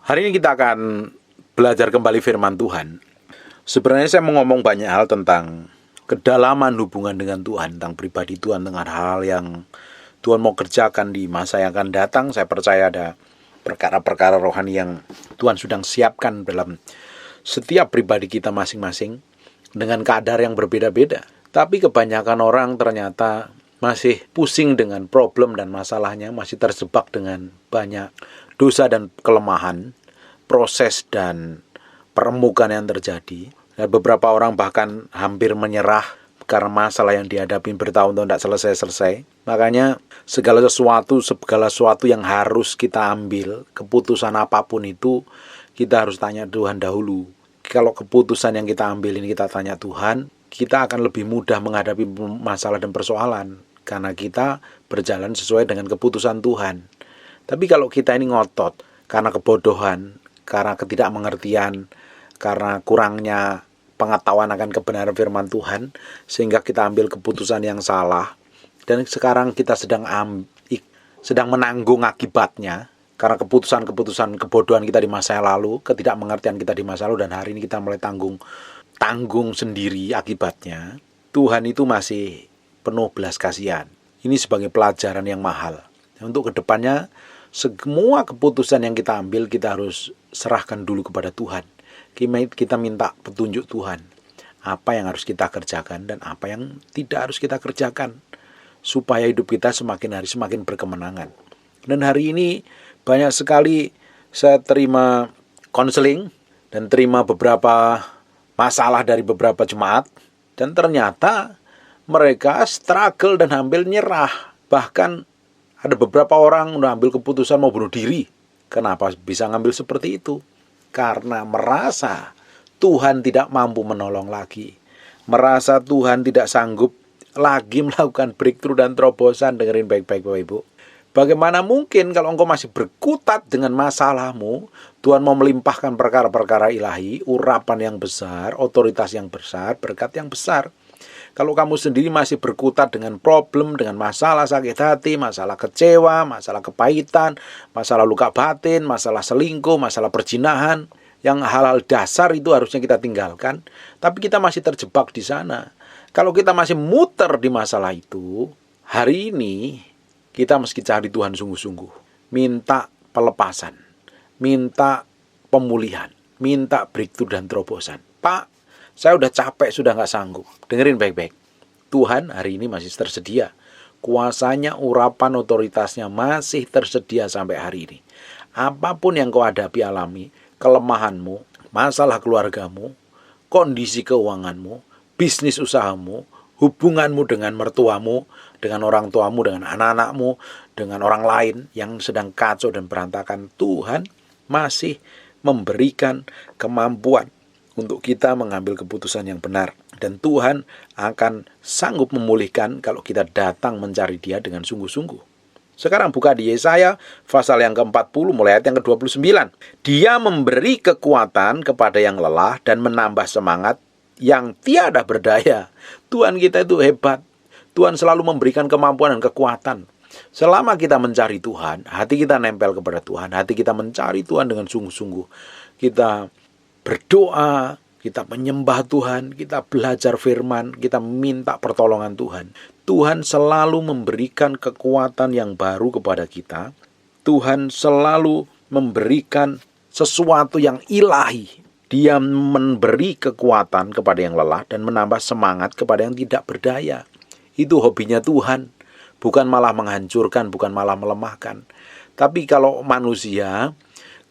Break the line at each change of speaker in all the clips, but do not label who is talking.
Hari ini kita akan belajar kembali firman Tuhan. Sebenarnya saya mau ngomong banyak hal tentang kedalaman hubungan dengan Tuhan, tentang pribadi Tuhan, dengan hal yang Tuhan mau kerjakan di masa yang akan datang. Saya percaya ada perkara-perkara rohani yang Tuhan sedang siapkan dalam setiap pribadi kita masing-masing dengan kadar yang berbeda-beda. Tapi kebanyakan orang ternyata masih pusing dengan problem dan masalahnya, masih terjebak dengan banyak dosa dan kelemahan, proses dan peremukan yang terjadi. Dan beberapa orang bahkan hampir menyerah karena masalah yang dihadapi bertahun-tahun tidak selesai-selesai. Makanya segala sesuatu yang harus kita ambil, keputusan apapun itu, kita harus tanya Tuhan dahulu. Kalau keputusan yang kita ambil ini kita tanya Tuhan, kita akan lebih mudah menghadapi masalah dan persoalan, karena kita berjalan sesuai dengan keputusan Tuhan. Tapi kalau kita ini ngotot karena kebodohan, karena ketidakmengertian, karena kurangnya pengetahuan akan kebenaran firman Tuhan, sehingga kita ambil keputusan yang salah, dan sekarang kita sedang menanggung akibatnya, karena keputusan-keputusan kebodohan kita di masa yang lalu, ketidakmengertian kita di masa lalu, dan hari ini kita mulai tanggung sendiri akibatnya. Tuhan itu masih penuh belas kasihan. Ini sebagai pelajaran yang mahal. Untuk kedepannya, semua keputusan yang kita ambil, kita harus serahkan dulu kepada Tuhan. Kita minta petunjuk Tuhan. Apa yang harus kita kerjakan dan apa yang tidak harus kita kerjakan. Supaya hidup kita semakin hari semakin berkemenangan. Dan hari ini banyak sekali saya terima konseling dan terima beberapa masalah dari beberapa jemaat. Dan ternyata mereka struggle dan hampir nyerah. Bahkan ada beberapa orang udah ambil keputusan mau bunuh diri. Kenapa bisa ngambil seperti itu? Karena merasa Tuhan tidak mampu menolong lagi. Merasa Tuhan tidak sanggup lagi melakukan breakthrough dan terobosan. Dengerin baik-baik Bapak Ibu. Bagaimana mungkin kalau engkau masih berkutat dengan masalahmu, Tuhan mau melimpahkan perkara-perkara ilahi, urapan yang besar, otoritas yang besar, berkat yang besar. Kalau kamu sendiri masih berkutat dengan problem, dengan masalah sakit hati, masalah kecewa, masalah kepahitan, masalah luka batin, masalah selingkuh, masalah perzinahan, yang hal-hal dasar itu harusnya kita tinggalkan, tapi kita masih terjebak di sana. Kalau kita masih muter di masalah itu, hari ini kita mesti cari Tuhan sungguh-sungguh. Minta pelepasan, minta pemulihan, minta breakthrough dan terobosan. Pak, saya udah capek, sudah gak sanggup. Dengerin baik-baik. Tuhan hari ini masih tersedia. Kuasanya, urapan, otoritasnya masih tersedia sampai hari ini. Apapun yang kau hadapi alami, kelemahanmu, masalah keluargamu, kondisi keuanganmu, bisnis usahamu, hubunganmu dengan mertuamu, dengan orang tuamu, dengan anak-anakmu, dengan orang lain yang sedang kacau dan berantakan, Tuhan masih memberikan kemampuan untuk kita mengambil keputusan yang benar. Dan Tuhan akan sanggup memulihkan kalau kita datang mencari Dia dengan sungguh-sungguh. Sekarang buka di Yesaya pasal yang ke-40 mulai ayat yang ke-29. Dia memberi kekuatan kepada yang lelah dan menambah semangat yang tiada berdaya. Tuhan kita itu hebat. Tuhan selalu memberikan kemampuan dan kekuatan. Selama kita mencari Tuhan, hati kita nempel kepada Tuhan, hati kita mencari Tuhan dengan sungguh-sungguh. Kita berdoa, kita menyembah Tuhan, kita belajar firman, kita minta pertolongan Tuhan. Tuhan selalu memberikan kekuatan yang baru kepada kita. Tuhan selalu memberikan sesuatu yang ilahi. Dia memberi kekuatan kepada yang lelah dan menambah semangat kepada yang tidak berdaya. Itu hobinya Tuhan. Bukan malah menghancurkan, bukan malah melemahkan. Tapi kalau manusia,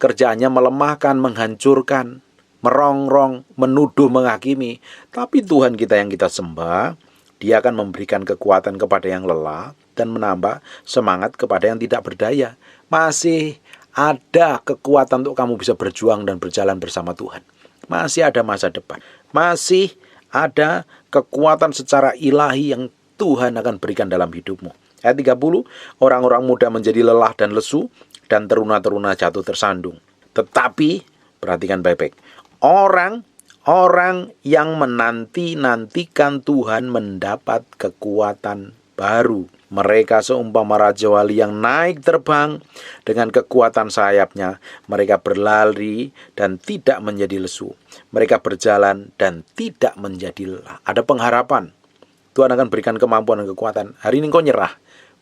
kerjaannya melemahkan, menghancurkan, merongrong, menuduh, menghakimi. Tapi Tuhan kita yang kita sembah, Dia akan memberikan kekuatan kepada yang lelah dan menambah semangat kepada yang tidak berdaya. Masih ada kekuatan untuk kamu bisa berjuang dan berjalan bersama Tuhan. Masih ada masa depan. Masih ada kekuatan secara ilahi yang Tuhan akan berikan dalam hidupmu. Ayat 30, orang-orang muda menjadi lelah dan lesu, dan teruna-teruna jatuh tersandung. Tetapi, perhatikan baik-baik, orang yang menanti-nantikan Tuhan mendapat kekuatan baru. Mereka seumpama raja wali yang naik terbang dengan kekuatan sayapnya. Mereka berlari dan tidak menjadi lesu. Mereka berjalan dan tidak menjadi lelah. Ada pengharapan. Tuhan akan berikan kemampuan dan kekuatan. Hari ini kau nyerah.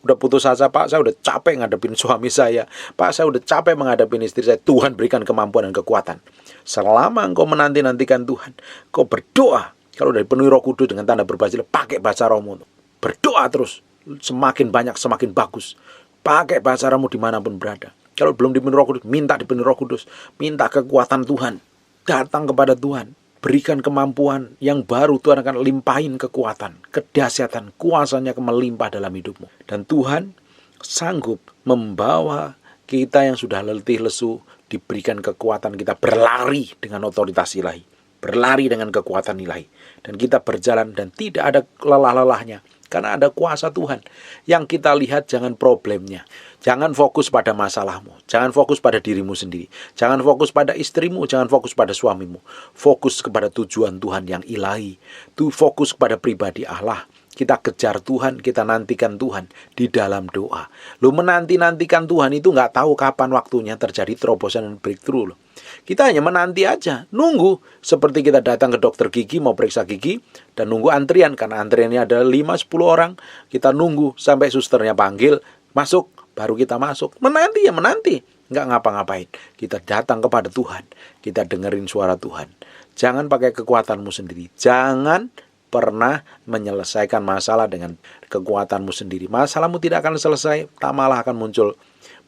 Udah putus asa, Pak, saya udah capek ngadepin suami saya. Pak, saya udah capek menghadapin istri saya. Tuhan berikan kemampuan dan kekuatan. Selama engkau menanti-nantikan Tuhan, kau berdoa. Kalau udah dipenuhi Roh Kudus dengan tanda berbahasa, pakai bahasa rohmu. Berdoa terus. Semakin banyak, semakin bagus. Pakai bahasa rohmu dimanapun berada. Kalau belum dipenuhi Roh Kudus, minta dipenuhi Roh Kudus. Minta kekuatan Tuhan. Datang kepada Tuhan. Berikan kemampuan yang baru. Tuhan akan limpahin kekuatan, kedahsyatan, kuasanya melimpah dalam hidupmu. Dan Tuhan sanggup membawa kita yang sudah letih lesu, diberikan kekuatan, kita berlari dengan otoritas ilahi, berlari dengan kekuatan ilahi, dan kita berjalan dan tidak ada lelah-lelahnya. Karena ada kuasa Tuhan. Yang kita lihat jangan problemnya. Jangan fokus pada masalahmu. Jangan fokus pada dirimu sendiri. Jangan fokus pada istrimu. Jangan fokus pada suamimu. Fokus kepada tujuan Tuhan yang ilahi. Fokus kepada pribadi Allah. Kita kejar Tuhan, kita nantikan Tuhan di dalam doa. Lu menanti-nantikan Tuhan itu gak tahu kapan waktunya terjadi terobosan dan breakthrough loh. Kita hanya menanti aja, nunggu. Seperti kita datang ke dokter gigi, mau periksa gigi, dan nunggu antrian. Karena antriannya ada 5-10 orang. Kita nunggu sampai susternya panggil, masuk, baru kita masuk. Menanti ya menanti, nggak ngapa-ngapain. Kita datang kepada Tuhan, kita dengerin suara Tuhan. Jangan pakai kekuatanmu sendiri. Jangan pernah menyelesaikan masalah dengan kekuatanmu sendiri. Masalahmu tidak akan selesai, tak malah akan muncul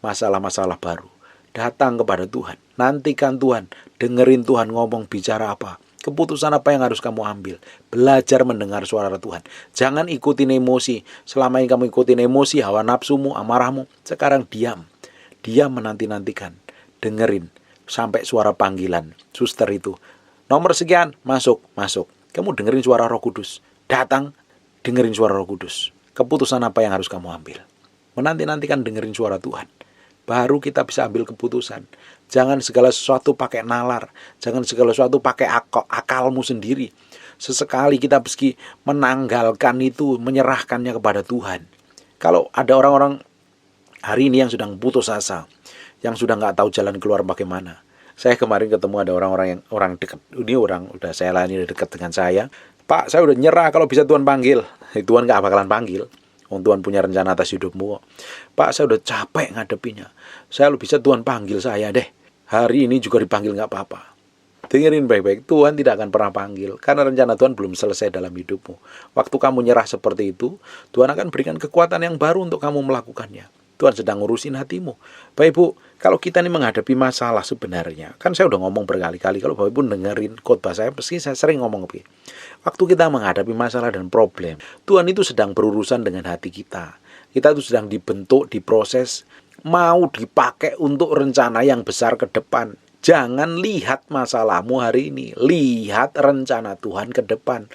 masalah-masalah baru. Datang kepada Tuhan, nantikan Tuhan, dengerin Tuhan ngomong bicara apa, keputusan apa yang harus kamu ambil. Belajar mendengar suara Tuhan. Jangan ikutin emosi. Selama ini kamu ikutin emosi, hawa nafsumu, amarahmu. Sekarang diam. Diam menanti-nantikan. Dengerin sampai suara panggilan suster itu. Nomor sekian, masuk. Kamu dengerin suara Roh Kudus. Datang, dengerin suara Roh Kudus. Keputusan apa yang harus kamu ambil. Menanti-nantikan dengerin suara Tuhan. Baru kita bisa ambil keputusan. Jangan segala sesuatu pakai nalar. Jangan segala sesuatu pakai akalmu sendiri. Sesekali kita meski menanggalkan itu, menyerahkannya kepada Tuhan. Kalau ada orang-orang hari ini yang sedang putus asa, yang sudah nggak tahu jalan keluar bagaimana. Saya kemarin ketemu ada orang dekat. Ini orang udah saya layani dekat dengan saya. Pak, saya udah nyerah, kalau bisa Tuhan panggil. Tuhan nggak bakalan panggil. Tuhan punya rencana atas hidupmu. Pak, saya udah capek ngadepinya. Saya bisa Tuhan panggil saya deh. Hari ini juga dipanggil nggak apa-apa. Dengerin baik-baik, Tuhan tidak akan pernah panggil. Karena rencana Tuhan belum selesai dalam hidupmu. Waktu kamu nyerah seperti itu, Tuhan akan berikan kekuatan yang baru untuk kamu melakukannya. Tuhan sedang ngurusin hatimu. Bapak Ibu, kalau kita ini menghadapi masalah sebenarnya, kan saya udah ngomong berkali-kali, kalau Bapak Ibu dengerin khotbah saya, pasti saya sering ngomong begini. Waktu kita menghadapi masalah dan problem, Tuhan itu sedang berurusan dengan hati kita. Kita itu sedang dibentuk, diproses, mau dipakai untuk rencana yang besar ke depan. Jangan lihat masalahmu hari ini, lihat rencana Tuhan ke depan.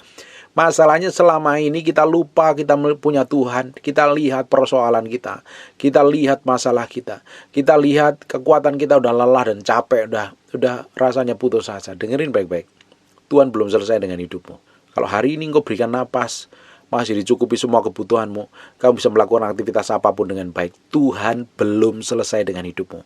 Masalahnya selama ini kita lupa kita punya Tuhan. Kita lihat persoalan kita. Kita lihat masalah kita. Kita lihat kekuatan kita udah lelah dan capek. Udah rasanya putus asa. Dengerin baik-baik. Tuhan belum selesai dengan hidupmu. Kalau hari ini engkau berikan napas, masih dicukupi semua kebutuhanmu, kamu bisa melakukan aktivitas apapun dengan baik. Tuhan belum selesai dengan hidupmu.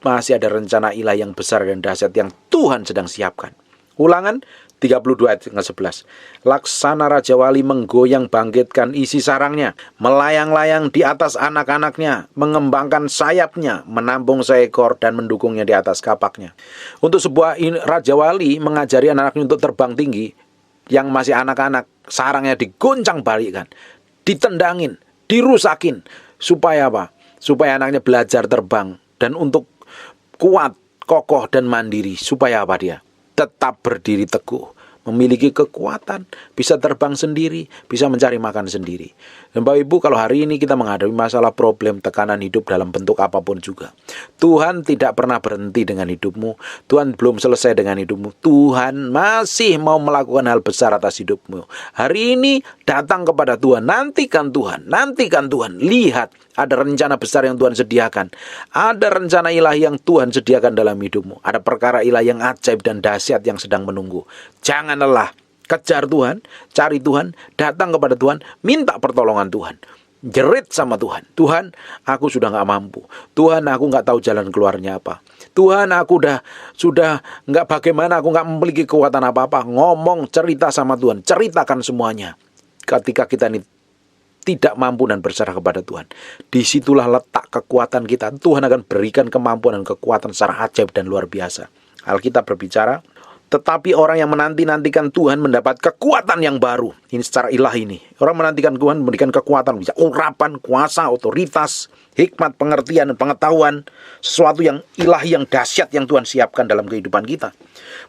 Masih ada rencana ilahi yang besar dan dahsyat yang Tuhan sedang siapkan. Ulangan 32 ayat 11. Laksana Raja Wali menggoyang bangkitkan isi sarangnya, melayang-layang di atas anak-anaknya, mengembangkan sayapnya, menampung seekor dan mendukungnya di atas kapaknya. Untuk sebuah Raja Wali mengajari anak-anaknya untuk terbang tinggi, yang masih anak-anak, sarangnya digoncang balikkan, ditendangin, dirusakin. Supaya apa? Supaya anaknya belajar terbang. Dan untuk kuat, kokoh, dan mandiri. Supaya apa dia? Tetap berdiri teguh, memiliki kekuatan, bisa terbang sendiri, bisa mencari makan sendiri. Dan Bapak Ibu, kalau hari ini kita menghadapi masalah problem, tekanan hidup dalam bentuk apapun juga, Tuhan tidak pernah berhenti dengan hidupmu. Tuhan belum selesai dengan hidupmu. Tuhan masih mau melakukan hal besar atas hidupmu. Hari ini datang kepada Tuhan, nantikan Tuhan. Lihat, ada rencana besar yang Tuhan sediakan. Ada rencana ilahi yang Tuhan sediakan dalam hidupmu. Ada perkara ilahi yang ajaib dan dahsyat yang sedang menunggu. Jangan lelah. Kejar Tuhan, cari Tuhan, datang kepada Tuhan, minta pertolongan Tuhan. jerit sama Tuhan. Tuhan, aku sudah nggak mampu. Tuhan, aku nggak tahu jalan keluarnya apa. Tuhan, aku sudah nggak bagaimana, aku nggak memiliki kekuatan apa-apa. Ngomong, cerita sama Tuhan, ceritakan semuanya. Ketika kita ini tidak mampu dan berserah kepada Tuhan, disitulah letak kekuatan kita. Tuhan akan berikan kemampuan dan kekuatan secara ajaib dan luar biasa. Alkitab berbicara, tetapi orang yang menanti-nantikan Tuhan mendapat kekuatan yang baru. Ini secara ilahi ini. Orang menantikan Tuhan memberikan kekuatan, bisa urapan, kuasa, otoritas, hikmat, pengertian, dan pengetahuan. Sesuatu yang ilahi, yang dahsyat yang Tuhan siapkan dalam kehidupan kita.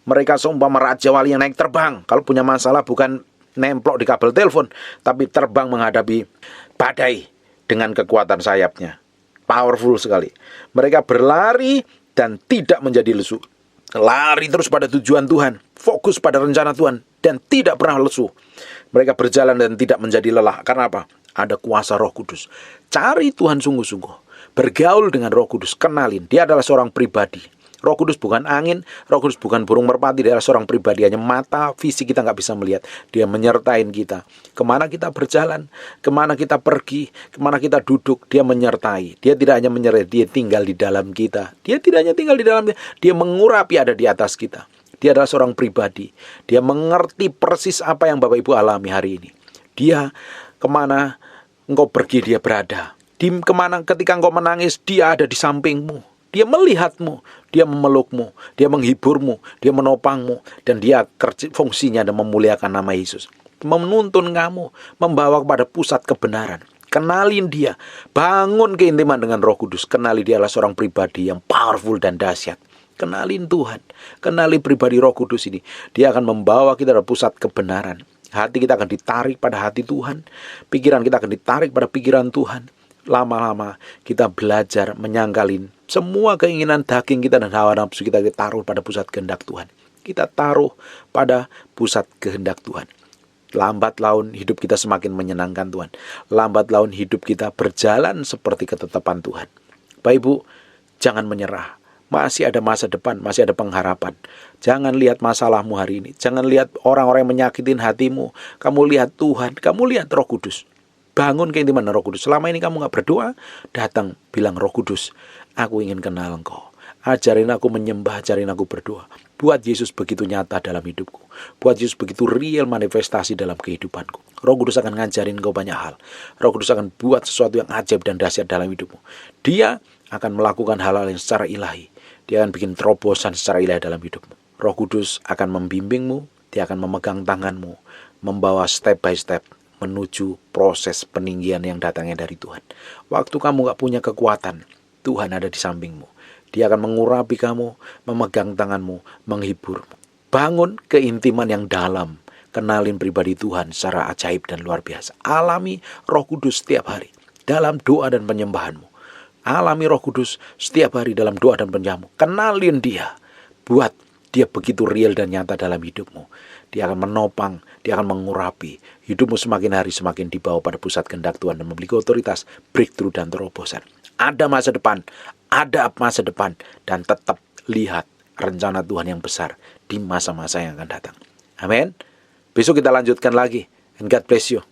Mereka seumpama raja wali yang naik terbang. Kalau punya masalah bukan nemplok di kabel telepon, tapi terbang menghadapi badai dengan kekuatan sayapnya. Powerful sekali. Mereka berlari dan tidak menjadi lesu. Lari terus pada tujuan Tuhan, fokus pada rencana Tuhan, dan tidak pernah lesu. Mereka berjalan dan tidak menjadi lelah. Karena apa? Ada kuasa Roh Kudus. Cari Tuhan sungguh-sungguh. Bergaul dengan Roh Kudus, kenalin. Dia adalah seorang pribadi. Roh Kudus bukan angin, Roh Kudus bukan burung merpati, dia adalah seorang pribadi. Hanya mata fisik kita nggak bisa melihat. Dia menyertain kita. Kemana kita berjalan, kemana kita pergi, kemana kita duduk, dia menyertai. Dia tidak hanya menyertai, dia tinggal di dalam kita. Dia tidak hanya tinggal di dalam kita, dia mengurapi ada di atas kita. Dia adalah seorang pribadi. Dia mengerti persis apa yang Bapak Ibu alami hari ini. Dia kemana engkau pergi, dia berada. Kemana ketika engkau menangis, dia ada di sampingmu. Dia melihatmu, dia memelukmu, dia menghiburmu, dia menopangmu, dan dia fungsinya dan memuliakan nama Yesus. Menuntun kamu, membawa kepada pusat kebenaran. Kenalin dia, bangun keintiman dengan Roh Kudus. Kenali dia adalah seorang pribadi yang powerful dan dahsyat. Kenalin Tuhan, kenali pribadi Roh Kudus ini. Dia akan membawa kita ke pusat kebenaran. Hati kita akan ditarik pada hati Tuhan, pikiran kita akan ditarik pada pikiran Tuhan. Lama-lama kita belajar menyangkalin semua keinginan daging kita dan hawa nafsu kita taruh pada pusat kehendak Tuhan. Kita taruh pada pusat kehendak Tuhan. Lambat laun hidup kita semakin menyenangkan Tuhan. Lambat laun hidup kita berjalan seperti ketetapan Tuhan. Bapak Ibu, jangan menyerah. Masih ada masa depan, masih ada pengharapan. Jangan lihat masalahmu hari ini. Jangan lihat orang-orang yang menyakitin hatimu. Kamu lihat Tuhan, kamu lihat Roh Kudus. Bangun keintiman Roh Kudus. Selama ini kamu gak berdoa, datang bilang, Roh Kudus, aku ingin kenal Engkau. Ajarin aku menyembah, ajarin aku berdoa. Buat Yesus begitu nyata dalam hidupku. Buat Yesus begitu real manifestasi dalam kehidupanku. Roh Kudus akan ngajarin engkau banyak hal. Roh Kudus akan buat sesuatu yang ajaib dan dahsyat dalam hidupmu. Dia akan melakukan hal-hal yang secara ilahi. Dia akan bikin terobosan secara ilahi dalam hidupmu. Roh Kudus akan membimbingmu. Dia akan memegang tanganmu. Membawa step by step menuju proses peninggian yang datangnya dari Tuhan. Waktu kamu gak punya kekuatan, Tuhan ada di sampingmu. Dia akan mengurapi kamu, memegang tanganmu, menghiburmu. Bangun keintiman yang dalam. Kenalin pribadi Tuhan secara ajaib dan luar biasa. Alami Roh Kudus setiap hari dalam doa dan penyembahanmu. Alami Roh Kudus setiap hari dalam doa dan penyembahanmu. Kenalin dia. Buat dia begitu real dan nyata dalam hidupmu. Dia akan menopang, dia akan mengurapi. Hidupmu semakin hari semakin dibawa pada pusat kehendak Tuhan dan memiliki otoritas, breakthrough dan terobosan. Ada masa depan, dan tetap lihat rencana Tuhan yang besar di masa-masa yang akan datang. Amin. Besok kita lanjutkan lagi. And God bless you.